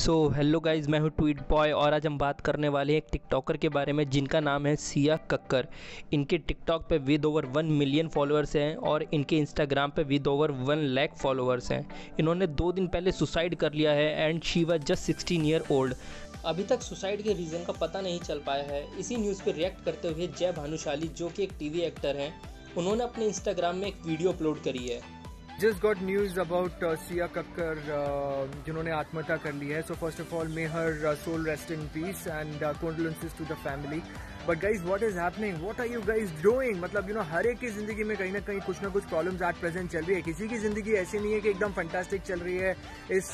Hello guys, मैं हूँ tweet boy और आज हम बात करने वाले हैं एक टिकटॉकर के बारे में जिनका नाम है सिया कक्कर। इनके टिकटॉक पे विद ओवर 1 मिलियन फॉलोअर्स हैं और इनके इंस्टाग्राम पे विद ओवर 1 लाख फॉलोअर्स हैं। इन्होंने 2 दिन पहले सुसाइड कर लिया है and she was just 16 year old. अभी तक सुसाइड के रीज़न का पता नहीं चल पाया है। इसी न्यूज़ पर रिएक्ट करते हुए जय भानुशाली, जो कि एक टीवी एक्टर हैं, उन्होंने अपने इंस्टाग्राम में एक वीडियो अपलोड करी है। Just got news about Sia Kakkar जिन्होंने आत्महत्या कर ली है. So first of all, may her soul rest in peace and condolences to the family. But guys, what is happening? What are you guys doing? मतलब हर एक की जिंदगी में कहीं ना कहीं कुछ ना कुछ प्रॉब्लम्स एट प्रेजेंट चल रही है. किसी की जिंदगी ऐसी नहीं है कि एकदम फैंटास्टिक चल रही है इस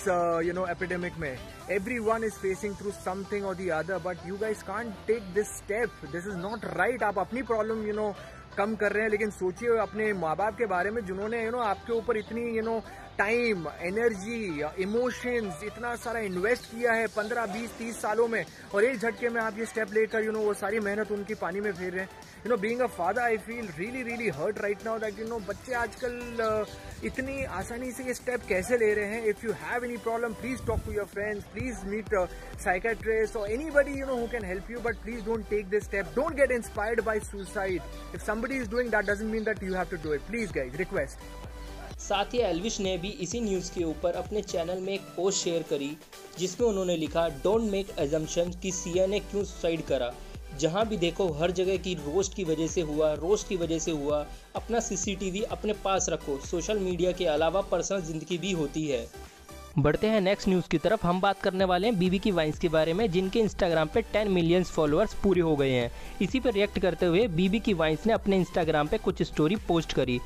एपिडेमिक में. Everyone is facing through something or the other, but you guys can't take this step. This is not right. आप अपनी प्रॉब्लम कम कर रहे हैं, लेकिन सोचिए अपने माँ बाप के बारे में जिन्होंने आपके ऊपर इतनी टाइम, एनर्जी, इमोशंस, इतना सारा इन्वेस्ट किया है 15, 20, 30 सालों में, और एक झटके में आप ये स्टेप लेकर वो सारी मेहनत उनकी पानी में फेर रहे हैं. Being a father I feel really hurt right now that बच्चे आजकल इतनी आसानी से ये स्टेप कैसे ले रहे हैं. If you have any problem, please talk to your friends, please meet psychiatrist और anybody who can help you, but please don't take this step. Don't get inspired by suicide. If somebody is doing that doesn't mean that you have to do it. Please guys, request. साथ ही एल्विश ने भी इसी news के ऊपर अपने channel में एक post share करी जिसमें उन्होंने लिखा, डोंट मेक अजम्पशन कि सिया ने क्यों सुसाइड करा. जहां भी देखो हर जगह की रोस्ट की वजह से हुआ. अपना सीसीटीवी अपने पास रखो. सोशल मीडिया के अलावा पर्सनल ज़िंदगी भी होती है. बढ़ते हैं नेक्स्ट न्यूज़ की तरफ. हम बात करने वाले हैं बीबी की वाइन्स के बारे में, जिनके इंस्टाग्राम पे 10 मिलियन फॉलोअर्स पूरे हो गए हैं. इसी पर रिएक्ट करते हुए बीबी की वाइन्स ने अपने इंस्टाग्राम पे कुछ स्टोरी पोस्ट करी.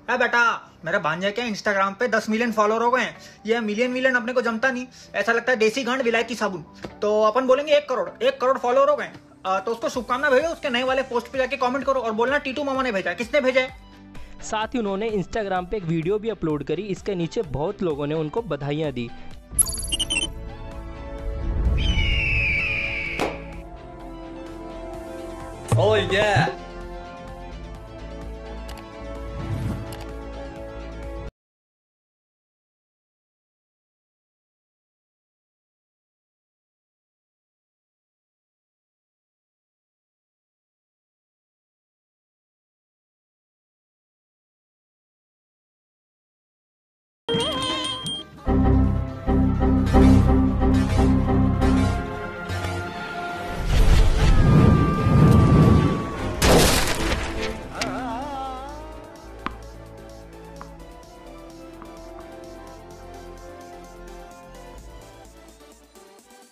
है बेटा, मेरा भांजा क्या इंस्टाग्राम पे 10 मिलियन फॉलोअर हो गए हैं. ये मिलियन अपने को जमता नहीं. ऐसा लगता है देसी गांड विलायती साबुन. तो अपन बोलेंगे 1 करोड़ फॉलोअर हो गए. तो उसको शुभकामना भेजो. उसके नए वाले पोस्ट पे जाके कमेंट करो और बोलना टीटू मामा ने भेजा. किसने भेजा है? साथ ही उन्होंने इंस्टाग्राम पे एक वीडियो भी अपलोड करी. इसके नीचे बहुत लोगों ने उनको बधाइयाँ दी. Oh yeah.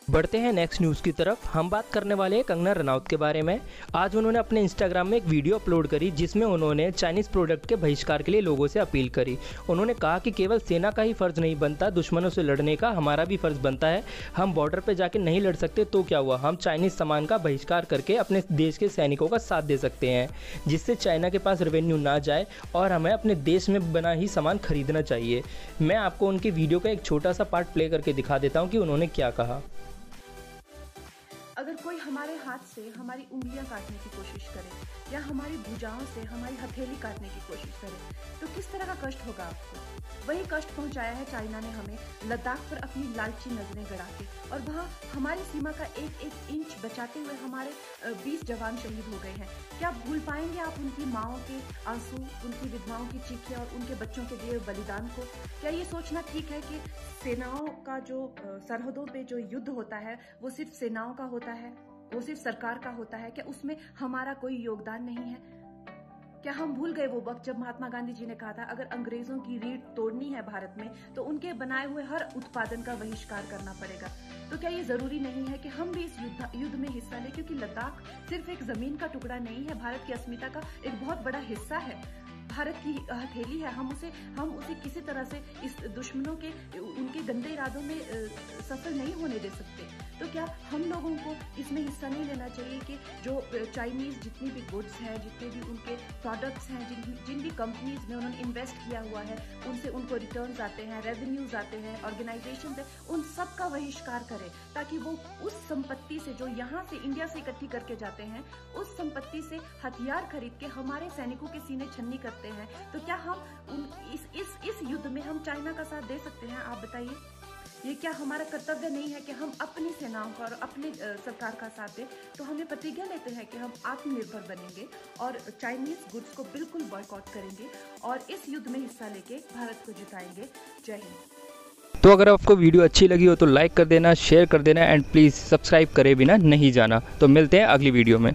बढ़ते हैं नेक्स्ट न्यूज़ की तरफ. हम बात करने वाले हैं कंगना रनौत के बारे में. आज उन्होंने अपने इंस्टाग्राम में एक वीडियो अपलोड करी जिसमें उन्होंने चाइनीज़ प्रोडक्ट के बहिष्कार के लिए लोगों से अपील करी. उन्होंने कहा कि केवल सेना का ही फ़र्ज़ नहीं बनता, दुश्मनों से लड़ने का हमारा भी फ़र्ज़ बनता है. हम बॉर्डर पर जाके नहीं लड़ सकते तो क्या हुआ, हम चाइनीज़ सामान का बहिष्कार करके अपने देश के सैनिकों का साथ दे सकते हैं, जिससे चाइना के पास रेवेन्यू ना जाए और हमें अपने देश में बना ही सामान खरीदना चाहिए. मैं आपको उनके वीडियो का एक छोटा सा पार्ट प्ले करके दिखा देता हूँ कि उन्होंने क्या कहा. अगर कोई हमारे हाथ से हमारी उंगलियां काटने की कोशिश करे या हमारी भुजाओं से हमारी हथेली काटने की कोशिश करे तो किस तरह का कष्ट होगा आपको. वही कष्ट पहुंचाया है चाइना ने हमें लद्दाख पर अपनी लालची नजरें गड़ा के, और वहाँ हमारी सीमा का एक इंच बचाते हुए हमारे 20 जवान शहीद हो गए हैं. क्या भूल पाएंगे आप उनकी माओं के आंसू, उनकी विधवाओं की चीखें और उनके बच्चों के दिए बलिदान को? क्या ये सोचना ठीक है कि सेनाओं का जो सरहदों पे जो युद्ध होता है वो सिर्फ सेनाओं का होता है, वो सिर्फ सरकार का होता है? क्या उसमें हमारा कोई योगदान नहीं है? क्या हम भूल गए वो वक्त जब महात्मा गांधी जी ने कहा था अगर अंग्रेजों की रीढ़ तोड़नी है भारत में तो उनके बनाए हुए हर उत्पादन का बहिष्कार करना पड़ेगा? तो क्या ये जरूरी नहीं है कि हम भी इस युद्ध में हिस्सा लें, क्योंकि लद्दाख सिर्फ एक जमीन का टुकड़ा नहीं है, भारत की अस्मिता का एक बहुत बड़ा हिस्सा है, भारत की हथेली है. हम उसे किसी तरह से इस दुश्मनों के उनके गंदे इरादों में सफल नहीं होने दे सकते. तो क्या हम लोगों को इसमें हिस्सा नहीं लेना चाहिए कि जो चाइनीज़ जितनी भी गुड्स हैं, जितने भी उनके प्रोडक्ट्स हैं, जिन भी कंपनीज में उन्होंने इन्वेस्ट किया हुआ है, उनसे उनको रिटर्न्स आते हैं, रेवेन्यूज आते हैं, ऑर्गेनाइजेशन है, उन सब का बहिष्कार करें, ताकि वो उस संपत्ति से जो यहाँ से इंडिया से इकट्ठी करके जाते हैं, उस संपत्ति से हथियार खरीद के हमारे सैनिकों के सीने छन्नी करते हैं। तो क्या हम इस युद्ध में हम चाइना का साथ दे सकते हैं? आप बताइए, ये क्या हमारा कर्तव्य नहीं है कि हम अपनी सेनाओं का और अपनी सरकार का साथ दें? तो हमें प्रतिज्ञा लेते हैं कि हम आत्मनिर्भर बनेंगे और चाइनीज गुड्स को बिल्कुल बॉयकॉट करेंगे और इस युद्ध में हिस्सा लेके भारत को जिताएंगे। जय हिंद। तो अगर आपको वीडियो अच्छी लगी हो तो लाइक कर देना, शेयर कर देना एंड प्लीज़ सब्सक्राइब करे बिना नहीं जाना। तो मिलते हैं अगली वीडियो में।